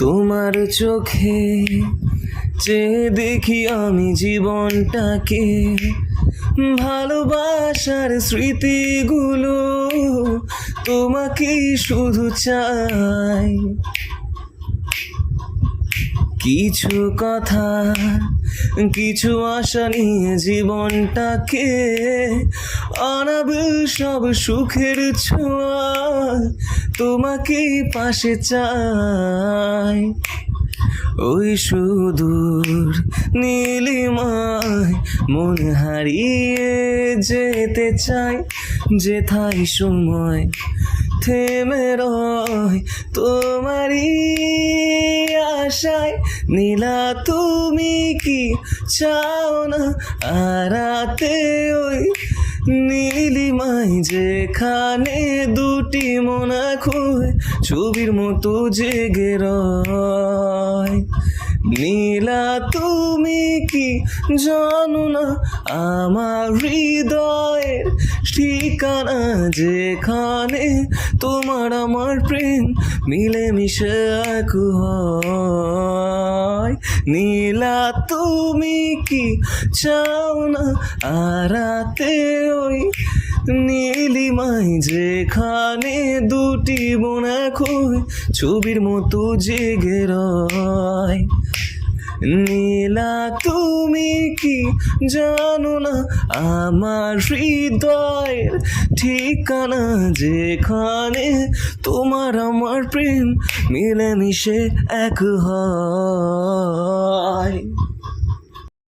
তোমার চোখে যে দেখি আমি জীবনটাকে, ভালোবাসার স্মৃতিগুলো তোমাকেই শুধু চাই। কিছু কথা, কিছু আশা নিয়ে জীবনটাকে, অনাবিল সব সুখের ছোঁয়া তোমাকেই পাশে চাই। ওই সুদূর নীলিমায় মন হারিয়ে যেতে চাই, যেথায় সময় থেমে রয় তোমারই আশায়। নীলা তুমি কি চাও না আরাতে ওই নীলিমায়, যেখানে দুটি মন এক হয়ে ছবির মতো জেগে রয়। নীলা তুমি কি জানো না আমার হৃদয়ের ঠিকানা, যেখানে তোমার আমার প্রেম মিলেমিশে এক হয়। নীলা তুমি কি চাও না আরাতে ওই নীলিমায়, যেখানে দুটি মন এক হয়ে ছবির মতো জেগে রয়। নীলা তুমি কি জানো না আমার হৃদয়ের ঠিকানা, যেখানে তোমার আমার প্রেম মিলেমিশে এক হয়।